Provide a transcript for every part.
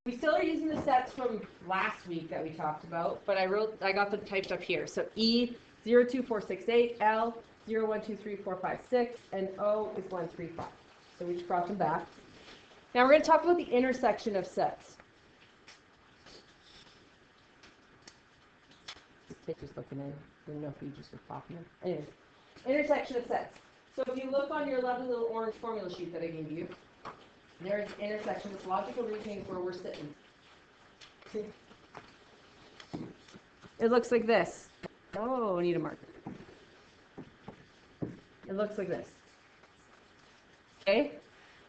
We still are using the sets from last week that we talked about, but I got them typed up here. So E02468, L 0123456, and O is 135. So we just brought them back. Now we're going to talk about the intersection of sets. Picture's looking in. I don't know if you just were popping in. Anyways, intersection of sets. So if you look on your lovely little orange formula sheet that I gave you, there's intersection. This logical reasoning is where we're sitting. It looks like this. Oh, I need a marker. It looks like this. Okay?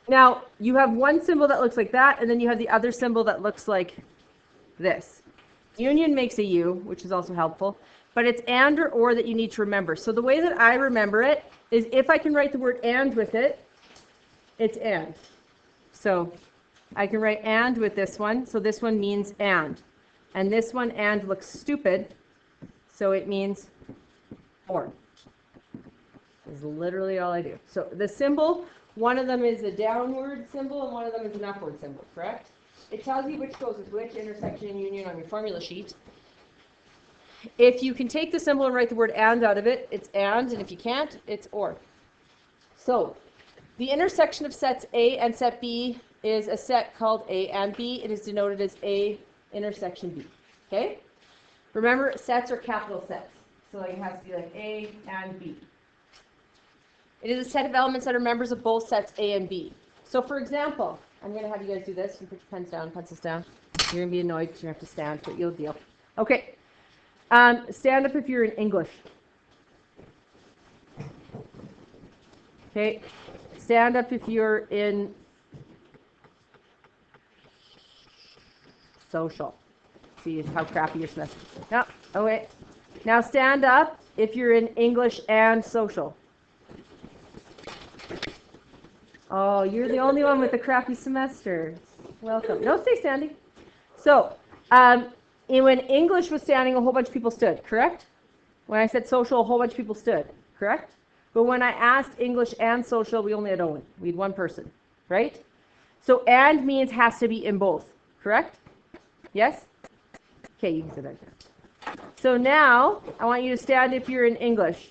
Now, you have one symbol that looks like that, and then you have the other symbol that looks like this. Union makes a U, which is also helpful, but it's and or that you need to remember. So the way that I remember it is if I can write the word and with it, it's and. So I can write and with this one, so this one means and. And this one and looks stupid, so it means or. Is literally all I do. So the symbol, one of them is a downward symbol and one of them is an upward symbol, correct? It tells you which goes with which, intersection and union on your formula sheet. If you can take the symbol and write the word and out of it, it's and if you can't, it's or. So the intersection of sets A and set B is a set called A and B. It is denoted as A intersection B. Okay? Remember, sets are capital sets. So like it has to be like A and B. It is a set of elements that are members of both sets A and B. So for example, I'm going to have you guys do this. You put your pens down, pencils down. You're going to be annoyed because you have to stand, but you'll deal. Okay. Stand up if you're in English. Okay. Stand up if you're in social. See how crappy your semester is. No. Oh, wait. Now stand up if you're in English and social. Oh, you're the only one with a crappy semester. Welcome. No, stay standing. So, when English was standing, a whole bunch of people stood, correct? When I said social, a whole bunch of people stood, correct? But when I asked English and social, we only had Owen. We had one person, right? So, and means has to be in both, correct? Yes? Okay, you can sit back there. So now, I want you to stand if you're in English.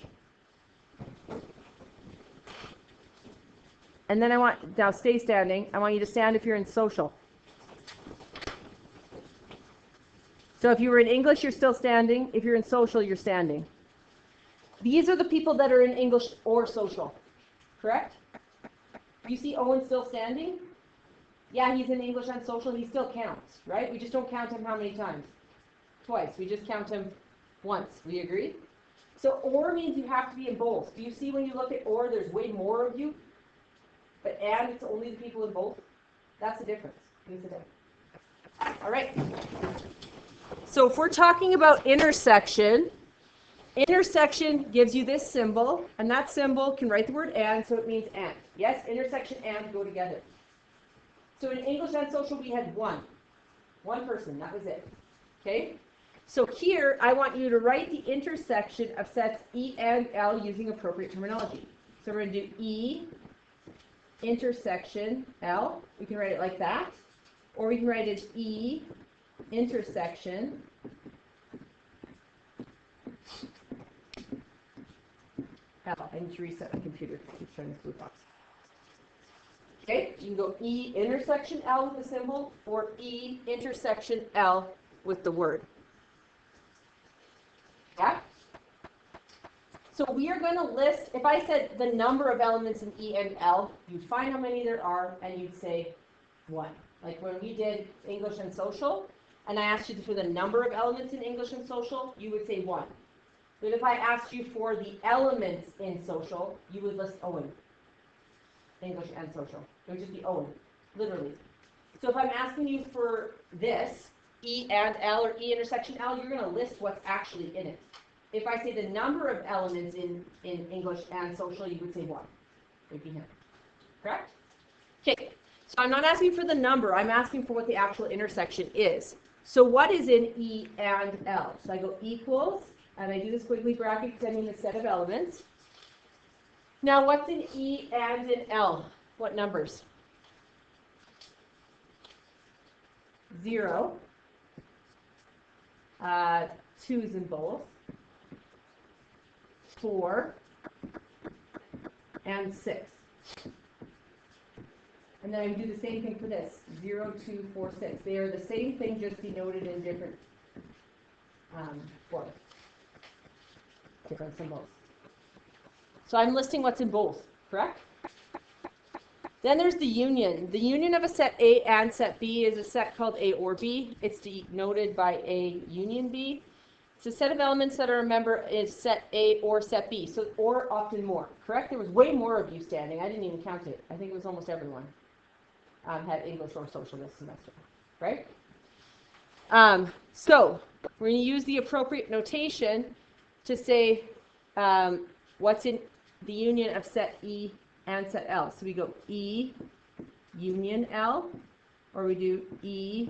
And then now stay standing. I want you to stand if you're in social. So if you were in English, you're still standing. If you're in social, you're standing. These are the people that are in English or social, correct? You see Owen still standing? Yeah, he's in English and social. He still counts, right? We just don't count him how many times? Twice. We just count him once. We agree? So or means you have to be in both. Do you see when you look at or, there's way more of you? But and it's only the people in both. That's the difference. All right. So if we're talking about intersection, intersection gives you this symbol, and that symbol can write the word and, so it means and. Yes, intersection and go together. So in English and social, we had one person. That was it. Okay. So here, I want you to write the intersection of sets E and L using appropriate terminology. So we're going to do E intersection L. We can write it like that, or we can write it E intersection L. I need to reset my computer. It's showing this blue box. Okay, you can go E intersection L with the symbol, or E intersection L with the word. Yeah? So we are going to list, if I said the number of elements in E and L, you'd find how many there are, and you'd say 1. Like when we did English and social, and I asked you for the number of elements in English and social, you would say 1. But if I asked you for the elements in social, you would list Owen. English and social. It would just be Owen, literally. So if I'm asking you for this, E and L, or E intersection L, you're going to list what's actually in it. If I say the number of elements in English and social, you would say 1. Would be him. Correct? Okay. So I'm not asking for the number. I'm asking for what the actual intersection is. So what is in E and L? So I go equals, and I do this quickly bracket because I mean the set of elements. Now what's in E and in L? What numbers? 0, 2 is in both, 4, and 6. And then I do the same thing for this, 0, 2, 4, 6. They are the same thing, just denoted in different forms, different symbols. So I'm listing what's in both, correct? Then there's the union. The union of a set A and set B is a set called A or B. It's denoted by A union B. It's a set of elements that are a member is set A or set B. So, or often more, correct? There was way more of you standing. I didn't even count it. I think it was almost everyone had English or social this semester, right? So we're going to use the appropriate notation to say what's in the union of set E and set L. So we go E union L, or we do E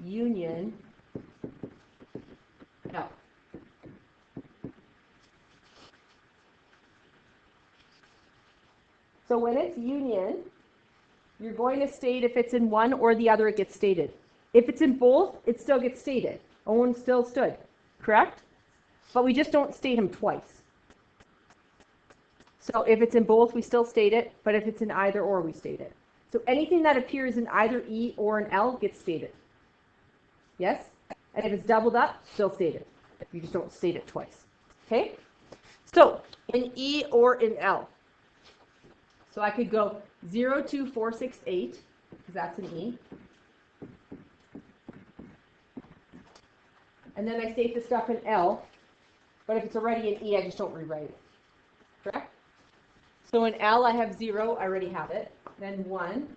union L. So when it's union, you're going to state if it's in one or the other, it gets stated. If it's in both, it still gets stated. Owen still stood, correct? But we just don't state him twice. So if it's in both, we still state it, but if it's in either or, we state it. So anything that appears in either E or an L gets stated. Yes? And if it's doubled up, still stated. You just don't state it twice. Okay? So in E or in L. So I could go 0, 2, 4, 6, 8, because that's an E. And then I state the stuff in L, but if it's already in E, I just don't rewrite it. Correct? So in L, I have 0, I already have it. Then 1,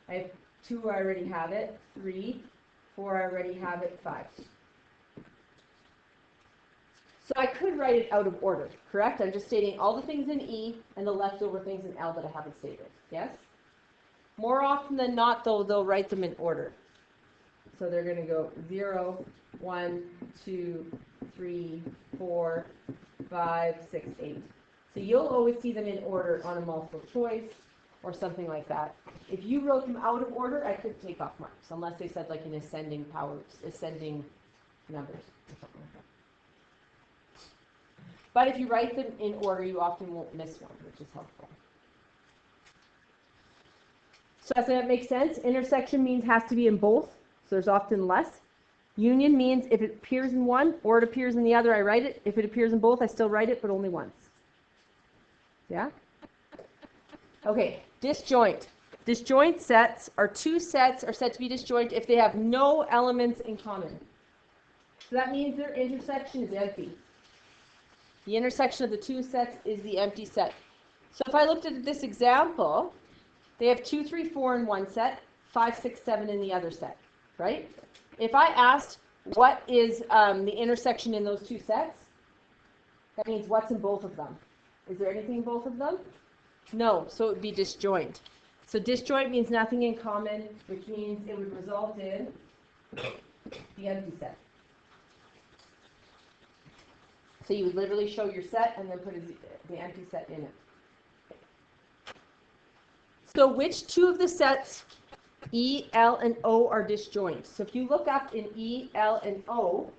I have 2, I already have it. 3, 4, I already have it. 5. So I could write it out of order, correct? I'm just stating all the things in E and the leftover things in L that I haven't stated. Yes? More often than not, though, they'll write them in order. So they're going to go 0, 1, 2, 3, 4, 5, 6, 8. So you'll always see them in order on a multiple choice or something like that. If you wrote them out of order, I could take off marks, unless they said like an ascending numbers or something like that. But if you write them in order, you often won't miss one, which is helpful. So does that make sense? Intersection means has to be in both, so there's often less. Union means if it appears in one or it appears in the other, I write it. If it appears in both, I still write it, but only once. Yeah? Okay, disjoint. Disjoint sets are two sets are said to be disjoint if they have no elements in common. So that means their intersection is empty. The intersection of the two sets is the empty set. So if I looked at this example, they have 2, 3, 4 in one set, 5, 6, 7 in the other set, right? If I asked what is the intersection in those two sets, that means what's in both of them. Is there anything in both of them? No, so it would be disjoint. So disjoint means nothing in common, which means it would result in the empty set. So you would literally show your set and then put the empty set in it. So which two of the sets, E, L, and O, are disjoint? So if you look up in E, L, and O,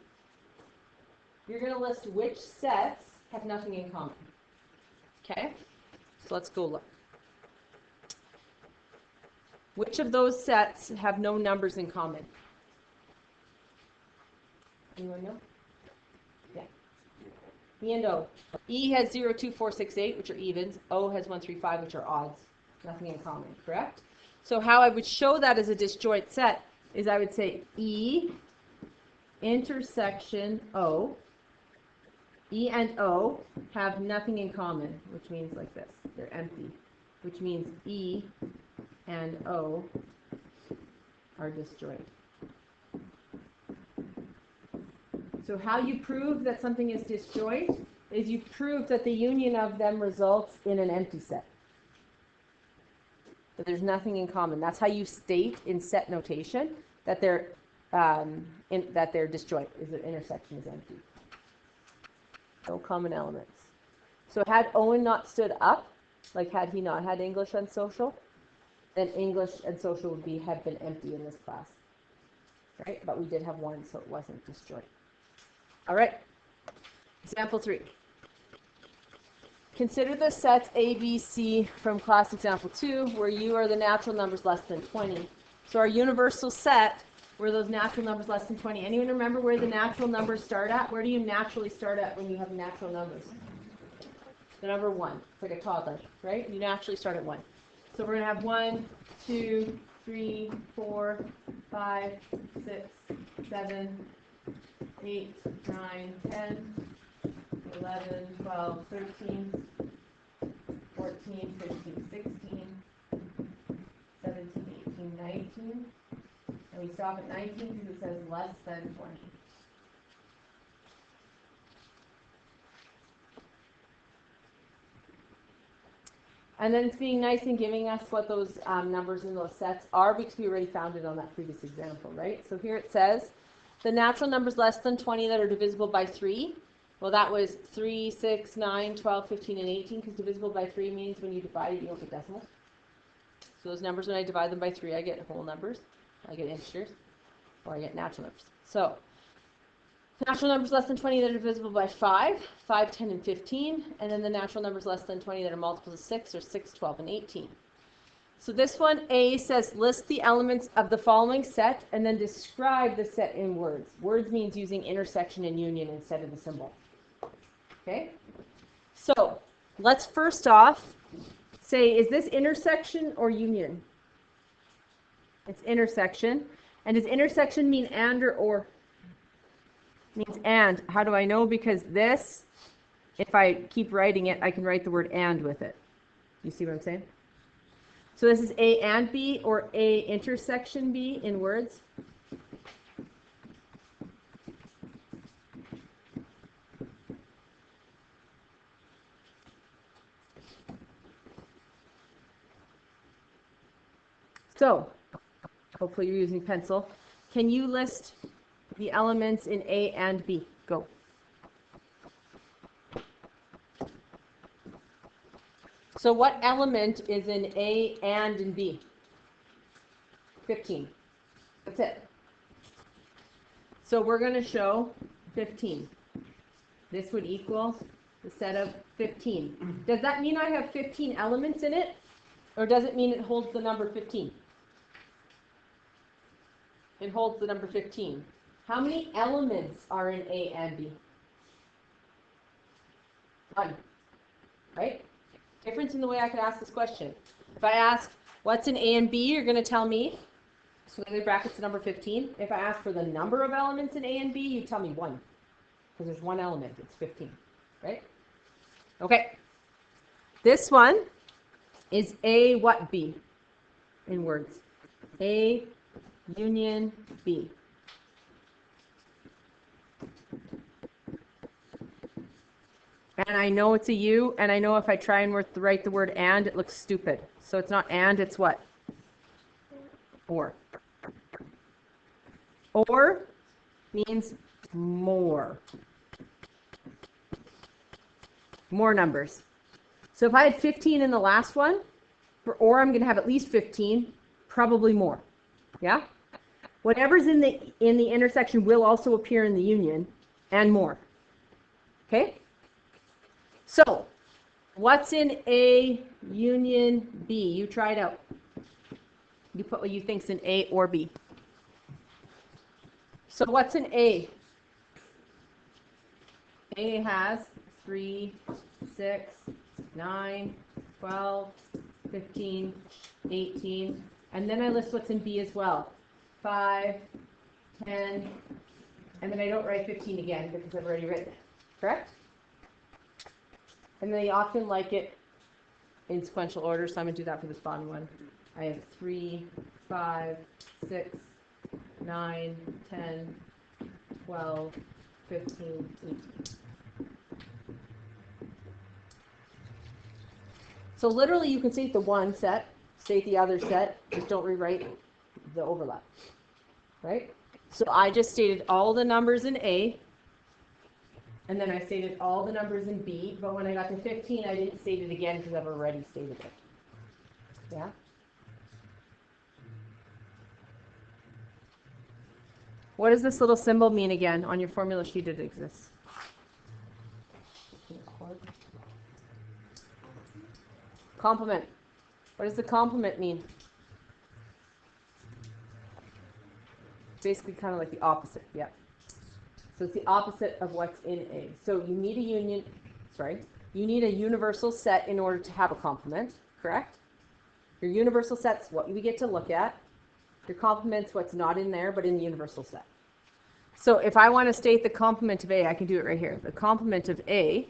you're going to list which sets have nothing in common. Okay? So let's go look. Which of those sets have no numbers in common? Anyone know? Yeah. E and O. E has 0, 2, 4, 6, 8, which are evens. O has 1, 3, 5, which are odds. Nothing in common, correct? So how I would show that as a disjoint set is I would say E intersection O. E and O have nothing in common, which means like this. They're empty, which means E and O are disjoint. So how you prove that something is disjoint is you prove that the union of them results in an empty set. That there's nothing in common. That's how you state in set notation that they're disjoint, is their intersection is empty. No common elements. So had Owen not stood up, like had he not had English and social, then English and social would have been empty in this class. right? But we did have 1, so it wasn't disjoint. All right. Example 3. Consider the sets A, B, C from class example 2, where U are the natural numbers less than 20. So our universal set were those natural numbers less than 20. Anyone remember where the natural numbers start at? Where do you naturally start at when you have natural numbers? The number 1. It's like a toddler, right? You naturally start at 1. So we're going to have 1, 2, 3, 4, 5, 6, 7, 8, 9, 10, 11, 12, 13, 14, 15, 16, 17, 18, 19. And we stop at 19 because it says less than 20. And then it's being nice and giving us what those numbers in those sets are, because we already found it on that previous example, right? So here it says the natural numbers less than 20 that are divisible by 3. Well, that was 3, 6, 9, 12, 15, and 18, because divisible by 3 means when you divide it, you don't get decimals. So those numbers, when I divide them by 3, I get whole numbers, I get integers, or I get natural numbers. So natural numbers less than 20 that are divisible by 5, 5, 10, and 15, and then the natural numbers less than 20 that are multiples of 6 are 6, 12, and 18. So this one, A, says list the elements of the following set and then describe the set in words. Words means using intersection and union instead of the symbol. Okay? So let's first off say, is this intersection or union? It's intersection. And does intersection mean and or? It means and. How do I know? Because this, if I keep writing it, I can write the word and with it. You see what I'm saying? So this is A and B, or A intersection B in words. So hopefully you're using pencil. Can you list the elements in A and B? Go. So what element is in A and in B? 15. That's it. So we're going to show 15. This would equal the set of 15. Does that mean I have 15 elements in it? Or does it mean it holds the number 15? It holds the number 15. How many elements are in A and B? 1. Right? Difference in the way I could ask this question. If I ask, what's in A and B, you're going to tell me, so in the brackets, the number 15. If I ask for the number of elements in A and B, you tell me 1. Because there's 1 element, it's 15. Right? Okay. This one is A what B in words? A union B. And I know it's a U, and I know if I try and write the word and, it looks stupid. So it's not and, it's what? Or. Or means more. More numbers. So if I had 15 in the last one, for or I'm going to have at least 15, probably more. Yeah? Whatever's in the intersection will also appear in the union, and more. Okay? So, what's in A union B? You try it out. You put what you think's in A or B. So what's in A? A has 3, 6, 9, 12, 15, 18, and then I list what's in B as well. 5, 10, and then I don't write 15 again because I've already written it. Correct? And they often like it in sequential order, so I'm going to do that for this bottom one. I have 3, 5, 6, 9, 10, 12, 15, 18. So literally you can state the one set, state the other set, just don't rewrite the overlap. Right? So I just stated all the numbers in A, and then I stated all the numbers in B, but when I got to 15, I didn't state it again because I've already stated it. Yeah? What does this little symbol mean again? On your formula sheet it exists. Complement. What does the complement mean? Basically kind of like the opposite, yeah. So it's the opposite of what's in A. So you need you need a universal set in order to have a complement, correct? Your universal set's what we get to look at. Your complement's what's not in there, but in the universal set. So if I want to state the complement of A, I can do it right here. The complement of A.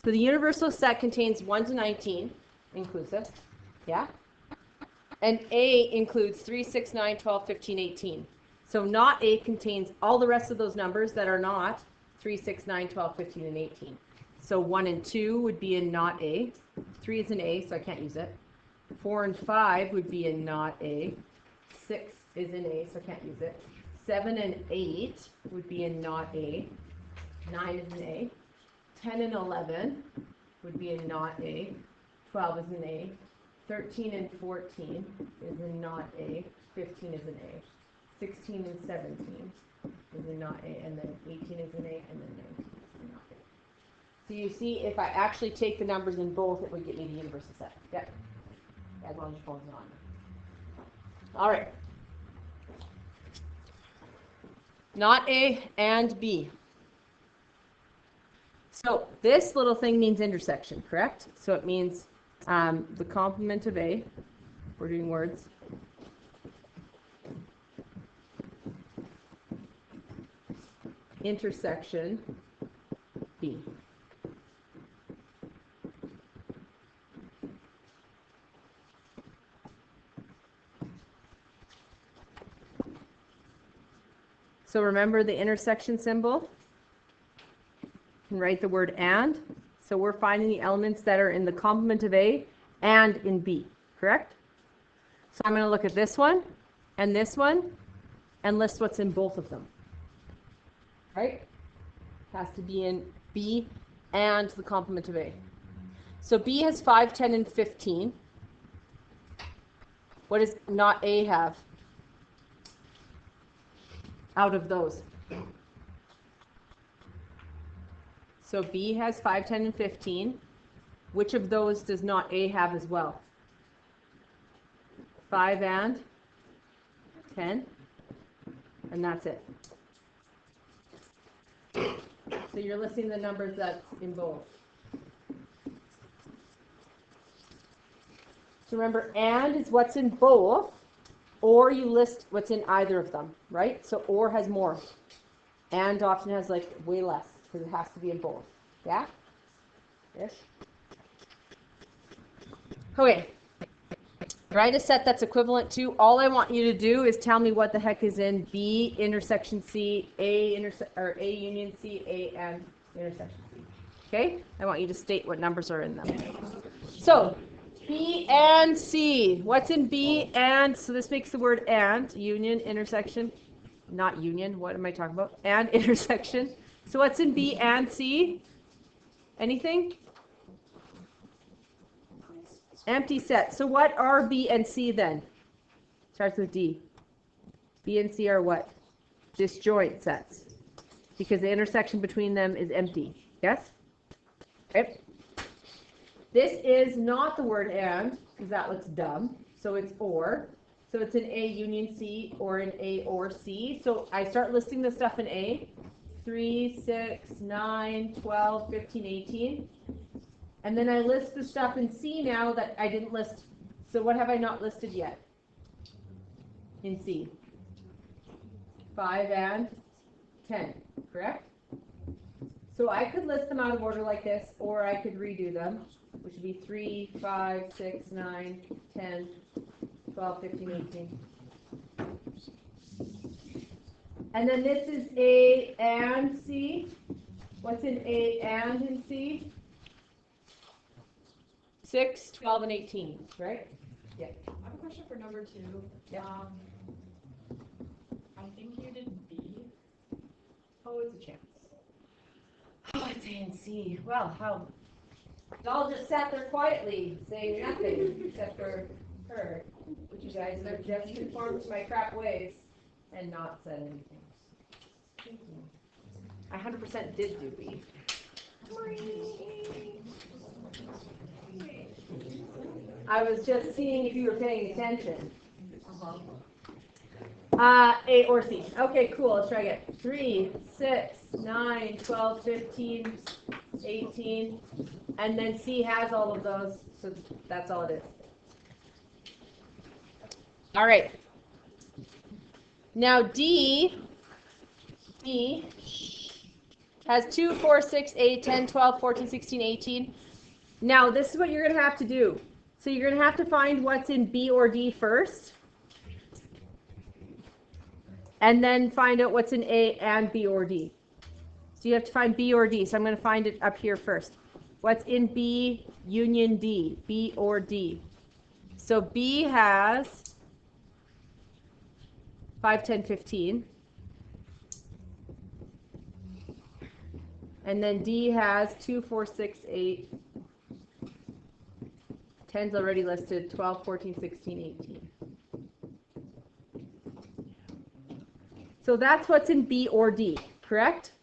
So the universal set contains 1 to 19, inclusive, yeah? And A includes 3, 6, 9, 12, 15, 18. So not A contains all the rest of those numbers that are not 3, 6, 9, 12, 15, and 18. So 1 and 2 would be in not A. 3 is in A, so I can't use it. 4 and 5 would be in not A. 6 is in A, so I can't use it. 7 and 8 would be in not A. 9 is in A. 10 and 11 would be in not A. 12 is in A. 13 and 14 is in not A. 15 is in A. 16 and 17 is in not A. And then 18 is in A. And then 19 is in not A. So you see, if I actually take the numbers in both, it would get me the universal set. Yep. As long as your phone's on. All right. Not A and B. So this little thing means intersection, correct? So it means the complement of A, we're doing words, intersection B. So remember the intersection symbol? You can write the word and. So we're finding the elements that are in the complement of A and in B, correct? So I'm going to look at this one and list what's in both of them. Right? Has to be in B and the complement of A. So B has 5, 10, and 15. What does not A have out of those? So B has 5, 10, and 15. Which of those does not A have as well? 5 and 10. And that's it. So you're listing the numbers that's in both. So remember, and is what's in both, or you list what's in either of them, right? So or has more. And often has like way less, because it has to be in both. Yeah? Ish? Okay. Write a set that's equivalent to, all I want you to do is tell me what the heck is in B intersection C, A union C, A and intersection C. Okay? I want you to state what numbers are in them. So, B and C. What's in B and, so this makes the word and, union, intersection, not union, what am I talking about? And intersection. So what's in B and C? Anything? Empty set. So what are B and C then? Starts with D. B and C are what? Disjoint sets. Because the intersection between them is empty. Yes? Okay. This is not the word and, because that looks dumb. So it's or. So it's an A union C or an A or C. So I start listing the stuff in A. 3, 6, 9, 12, 15, 18. And then I list the stuff in C now that I didn't list. So what have I not listed yet in C? 5 and 10, correct? So I could list them out of order like this, or I could redo them, which would be 3, 5, 6, 9, 10, 12, 15, 18. And then this is A and C. What's in A and in C? 6, 12, and 18, right? Yeah. I have a question for number 2. Yeah. I think you did B. Oh, it's a chance. Oh, it's A and C. Well, how? Y'all just sat there quietly, saying nothing except for her. Which you guys are just conformed to my crap ways. and not said anything. I 100% did do B. I was just seeing if you were paying attention. A or C. Okay, cool. Let's try again. 3, 6, 9, 12, 15, 18. And then C has all of those, so that's all it is. All right. Now D has 2, 4, 6, 8, 10, 12, 14, 16, 18. Now this is what you're going to have to do. So you're going to have to find what's in B or D first. And then find out what's in A and B or D. So you have to find B or D. So I'm going to find it up here first. What's in B union D? B or D. So B has 5, 10, 15. And then D has 2, 4, 6, 8. 10's already listed. 12, 14, 16, 18. So that's what's in B or D, correct?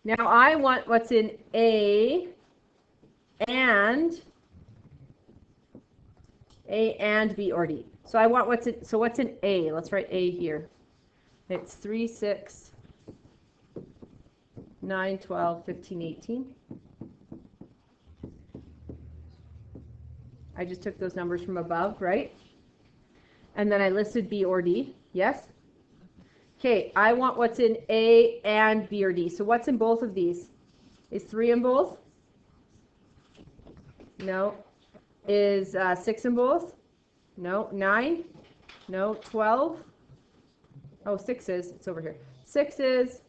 Now I want what's in A and B or D. So I want what's in A. Let's write A here. It's 3, 6, 9, 12, 15, 18. I just took those numbers from above, right? And then I listed B or D. Yes? Okay, I want what's in A and B or D. So what's in both of these? Is 3 in both? No. Is 6 in both? No. 9? No. 12? Oh, 6 is. It's over here. 6 is.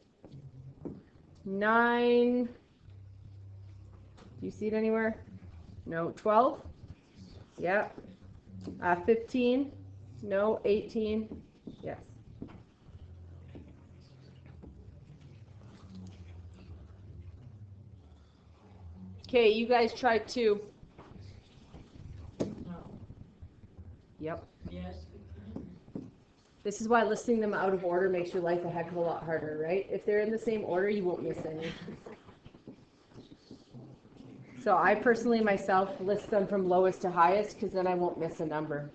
9. Do you see it anywhere? No. 12? Yeah. 15? No. 18? Yes. Okay, you guys tried too. Yep. Yes. This is why listing them out of order makes your life a heck of a lot harder, right? If they're in the same order, you won't miss any. So I personally myself list them from lowest to highest because then I won't miss a number.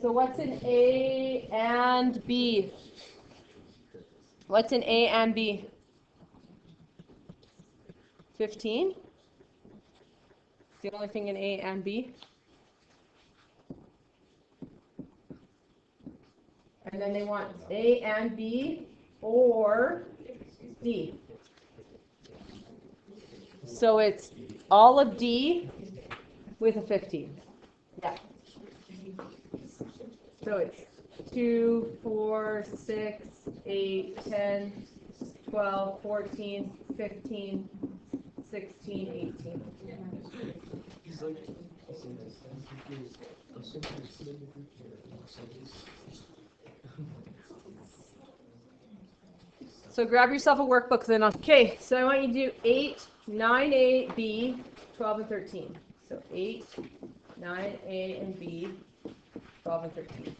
So what's in A and B? What's in A and B? 15? It's the only thing in A and B. And then they want A and B or D. So it's all of D with a 15. Yeah. So it's 2, 4, 6, 8, 10, 12, 14, 15, 16, 18. So grab yourself a workbook then. Okay, so I want you to do 8, 9A, B, 12, and 13. So 8, 9A, and B, 12, and 13.